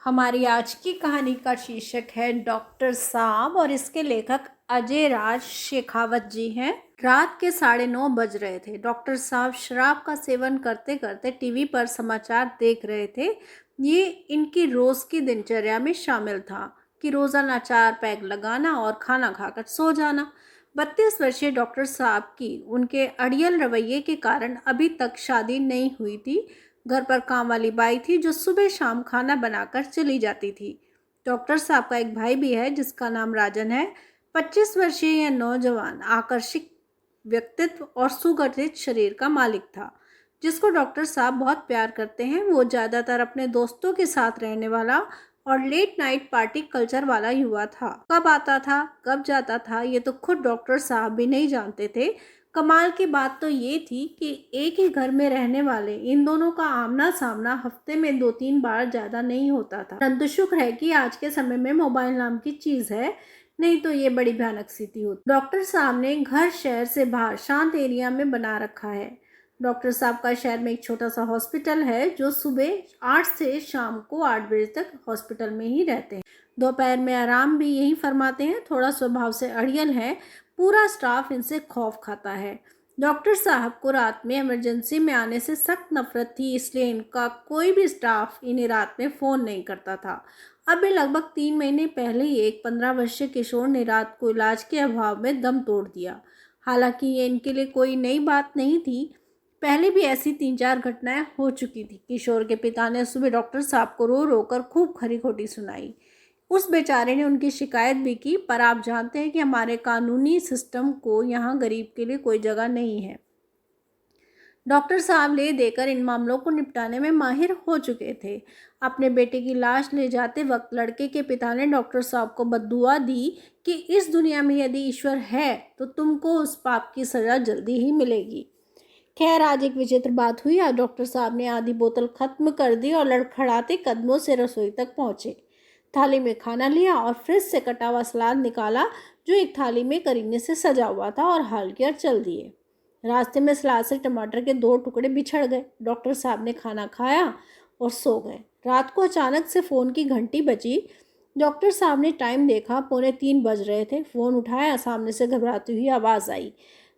हमारी आज की कहानी का शीर्षक है डॉक्टर साहब और इसके लेखक अजय राज शेखावत जी हैं। रात के 9:30 बज रहे थे। डॉक्टर साहब शराब का सेवन करते करते टीवी पर समाचार देख रहे थे। ये इनकी रोज की दिनचर्या में शामिल था कि रोजाना 4 पैग लगाना और खाना खाकर सो जाना। 32 वर्षीय डॉक्टर साहब की उनके अड़ियल रवैये के कारण अभी तक शादी नहीं हुई थी। घर पर काम वाली बाई थी जो सुबह शाम खाना बनाकर चली जाती थी। डॉक्टर साहब का एक भाई भी है जिसका नाम राजन है। 25 वर्षीय यह नौजवान आकर्षक व्यक्तित्व और सुगठित शरीर का मालिक था, जिसको डॉक्टर साहब बहुत प्यार करते हैं। वो ज़्यादातर अपने दोस्तों के साथ रहने वाला और लेट नाइट पार्टी कल्चर वाला युवा था। कब आता था कब जाता था ये तो खुद डॉक्टर साहब भी नहीं जानते थे। कमाल की बात तो ये थी कि एक ही घर में रहने वाले इन दोनों का आमना सामना हफ्ते में 2-3 बार ज़्यादा नहीं होता था। परंतु शुक्र है कि आज के समय में मोबाइल नाम की चीज़ है, नहीं तो ये बड़ी भयानक स्थिति होती। डॉक्टर साहब ने घर शहर से बाहर शांत एरिया में बना रखा है। डॉक्टर साहब का शहर में एक छोटा सा हॉस्पिटल है जो सुबह 8 से शाम को 8 बजे तक हॉस्पिटल में ही रहते हैं। दोपहर में आराम भी यही फरमाते हैं। थोड़ा स्वभाव से अड़ियल है। पूरा स्टाफ इनसे खौफ खाता है। डॉक्टर साहब को रात में इमरजेंसी में आने से सख्त नफरत थी, इसलिए इनका कोई भी स्टाफ इन्हें रात में फ़ोन नहीं करता था। अभी लगभग 3 महीने पहले ही एक 15 वर्षीय किशोर ने रात को इलाज के अभाव में दम तोड़ दिया। हालांकि ये इनके लिए कोई नई बात नहीं थी। पहले भी ऐसी 3-4 घटनाएं हो चुकी थी। किशोर के पिता ने सुबह डॉक्टर साहब को रो रो कर खूब खरी खोटी सुनाई। उस बेचारे ने उनकी शिकायत भी की, पर आप जानते हैं कि हमारे कानूनी सिस्टम को यहाँ गरीब के लिए कोई जगह नहीं है। डॉक्टर साहब ले देकर इन मामलों को निपटाने में माहिर हो चुके थे। अपने बेटे की लाश ले जाते वक्त लड़के के पिता ने डॉक्टर साहब को बद्दुआ दी कि इस दुनिया में यदि ईश्वर है तो तुमको उस पाप की सज़ा जल्दी ही मिलेगी। खैर, आज एक विचित्र बात हुई। आज डॉक्टर साहब ने आधी बोतल खत्म कर दी और लड़खड़ाते कदमों से रसोई तक पहुंचे। थाली में खाना लिया और फ्रिज से कटा हुआ सलाद निकाला जो एक थाली में करीने से सजा हुआ था और हाल कर चल दिए। रास्ते में सलाद से टमाटर के 2 टुकड़े बिछड़ गए। डॉक्टर साहब ने खाना खाया और सो गए। रात को अचानक से फ़ोन की घंटी बजी। डॉक्टर साहब ने टाइम देखा, 2:45 बज रहे थे। फ़ोन उठाया, सामने से घबराती हुई आवाज़ आई,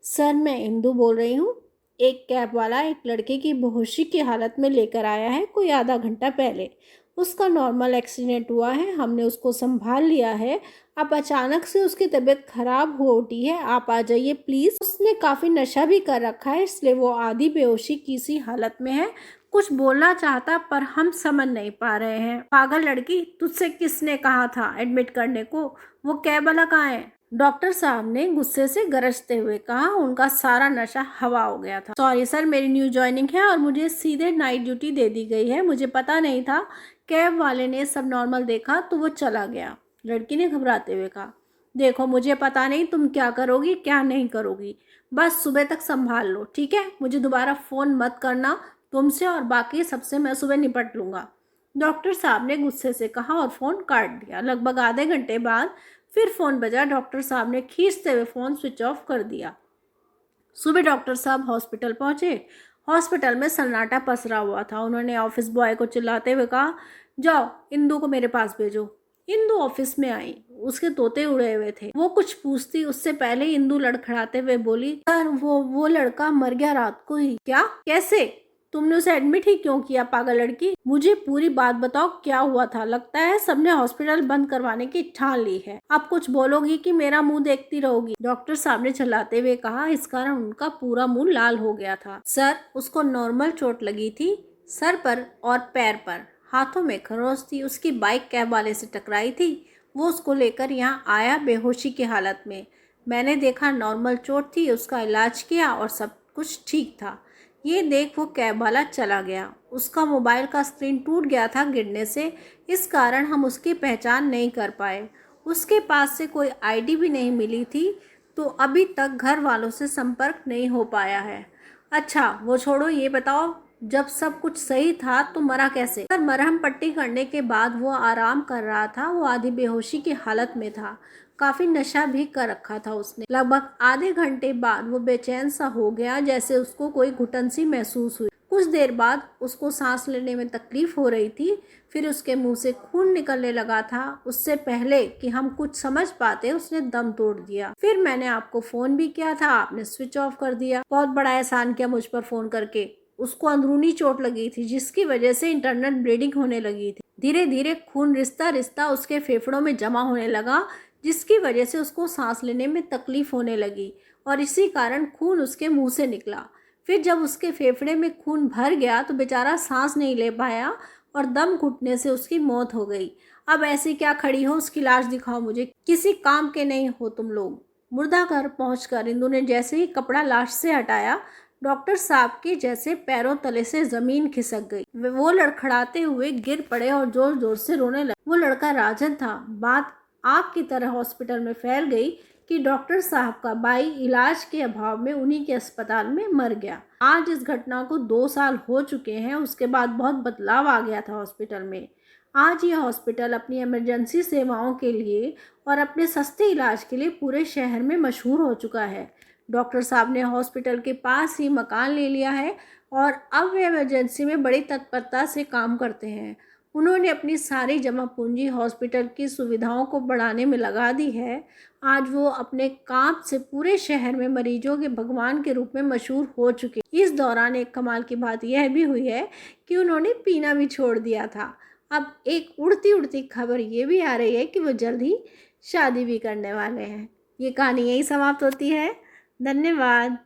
सर मैं इंदू बोल रही हूँ। एक कैब वाला एक लड़के की बेहोशी की हालत में लेकर आया है कोई आधा घंटा पहले। उसका नॉर्मल एक्सीडेंट हुआ है, हमने उसको संभाल लिया है। अब अचानक से उसकी तबीयत खराब हो उठी है, आप आ जाइए प्लीज़। उसने काफ़ी नशा भी कर रखा है, इसलिए वो आधी बेहोशी की सी हालत में है। कुछ बोलना चाहता पर हम समझ नहीं पा रहे हैं। पागल लड़की, तुझसे किसने कहा था एडमिट करने को? वो कैब वाला कहाँ है? डॉक्टर साहब ने गुस्से से गरजते हुए कहा। उनका सारा नशा हवा हो गया था। सॉरी सर, मेरी न्यू ज्वाइनिंग है और मुझे सीधे नाइट ड्यूटी दे दी गई है। मुझे पता नहीं था। कैब वाले ने सब नॉर्मल देखा तो वो चला गया। लड़की ने घबराते हुए कहा, देखो मुझे पता नहीं तुम क्या करोगी क्या नहीं करोगी, बस सुबह तक संभाल लो, ठीक है? मुझे दोबारा फ़ोन मत करना। तुमसे और बाकी सबसे मैं सुबह निपट लूँगा। डॉक्टर साहब ने गुस्से से कहा और फ़ोन काट दिया। लगभग आधे घंटे बाद फिर फ़ोन बजा। डॉक्टर साहब ने खींचते हुए फ़ोन स्विच ऑफ कर दिया। सुबह डॉक्टर साहब हॉस्पिटल पहुंचे। हॉस्पिटल में सन्नाटा पसरा हुआ था। उन्होंने ऑफिस बॉय को चिल्लाते हुए कहा, जाओ इंदू को मेरे पास भेजो। इंदू ऑफिस में आई। उसके तोते उड़े हुए थे। वो कुछ पूछती उससे पहले इंदू लड़खड़ाते हुए बोली, सर वो लड़का मर गया रात को ही। क्या? कैसे? तुमने उसे एडमिट ही क्यों किया पागल लड़की? मुझे पूरी बात बताओ, क्या हुआ था? लगता है सबने हॉस्पिटल बंद करवाने की ठान ली है। अब कुछ बोलोगी कि मेरा मुंह देखती रहोगी? डॉक्टर साहब ने चिल्लाते हुए कहा। इस कारण उनका पूरा मुंह लाल हो गया था। सर, उसको नॉर्मल चोट लगी थी, सर पर और पैर पर। हाथों में खरोंच थी। उसकी बाइक कैब वाले से टकराई थी। वो उसको लेकर यहाँ आया बेहोशी की हालत में। मैंने देखा नॉर्मल चोट थी, उसका इलाज किया और सब कुछ ठीक था। ये देख वो कैब वाला चला गया। उसका मोबाइल का स्क्रीन टूट गया था गिरने से, इस कारण हम उसकी पहचान नहीं कर पाए। उसके पास से कोई आईडी भी नहीं मिली थी, तो अभी तक घर वालों से संपर्क नहीं हो पाया है। अच्छा वो छोड़ो, ये बताओ जब सब कुछ सही था तो मरा कैसे? सर, मरहम पट्टी करने के बाद वो आराम कर रहा था। वो आधी बेहोशी की हालत में था। काफ़ी नशा भी कर रखा था उसने। लगभग आधे घंटे बाद वो बेचैन सा हो गया, जैसे उसको कोई घुटन सी महसूस हुई। कुछ देर बाद उसको सांस लेने में तकलीफ़ हो रही थी, फिर उसके मुंह से खून निकलने लगा था। उससे पहले कि हम कुछ समझ पाते उसने दम तोड़ दिया। फिर मैंने आपको फ़ोन भी किया था, आपने स्विच ऑफ कर दिया। बहुत बड़ा एहसान किया मुझ पर फ़ोन करके। उसको अंदरूनी चोट लगी थी जिसकी वजह से इंटरनल ब्लीडिंग होने लगी थी। धीरे धीरे खून रिश्ता रिश्ता उसके फेफड़ों में जमा होने लगा, जिसकी वजह से उसको सांस लेने में तकलीफ़ होने लगी और इसी कारण खून उसके मुंह से निकला। फिर जब उसके फेफड़े में खून भर गया तो बेचारा सांस नहीं ले पाया और दम घुटने से उसकी मौत हो गई। अब ऐसी क्या खड़ी हो, उसकी लाश दिखाओ मुझे, किसी काम के नहीं हो तुम लोग। मुर्दा घर पहुंचकर इंदु ने जैसे ही कपड़ा लाश से हटाया, डॉक्टर साहब के जैसे पैरों तले से जमीन खिसक गई। वो लड़खड़ाते हुए गिर पड़े और जोर जोर से रोने लगे। वो लड़का राजन था। बात आग की तरह हॉस्पिटल में फैल गई कि डॉक्टर साहब का भाई इलाज के अभाव में उन्हीं के अस्पताल में मर गया। आज इस घटना को 2 साल हो चुके हैं। उसके बाद बहुत बदलाव आ गया था हॉस्पिटल में। आज यह हॉस्पिटल अपनी इमरजेंसी सेवाओं के लिए और अपने सस्ते इलाज के लिए पूरे शहर में मशहूर हो चुका है। डॉक्टर साहब ने हॉस्पिटल के पास ही मकान ले लिया है और अब वे इमरजेंसी में बड़ी तत्परता से काम करते हैं। उन्होंने अपनी सारी जमा पूंजी हॉस्पिटल की सुविधाओं को बढ़ाने में लगा दी है। आज वो अपने काम से पूरे शहर में मरीजों के भगवान के रूप में मशहूर हो चुके। इस दौरान एक कमाल की बात यह भी हुई है कि उन्होंने पीना भी छोड़ दिया था। अब एक उड़ती उड़ती खबर ये भी आ रही है कि वो जल्द ही शादी भी करने वाले हैं। ये कहानी यही समाप्त होती है। धन्यवाद।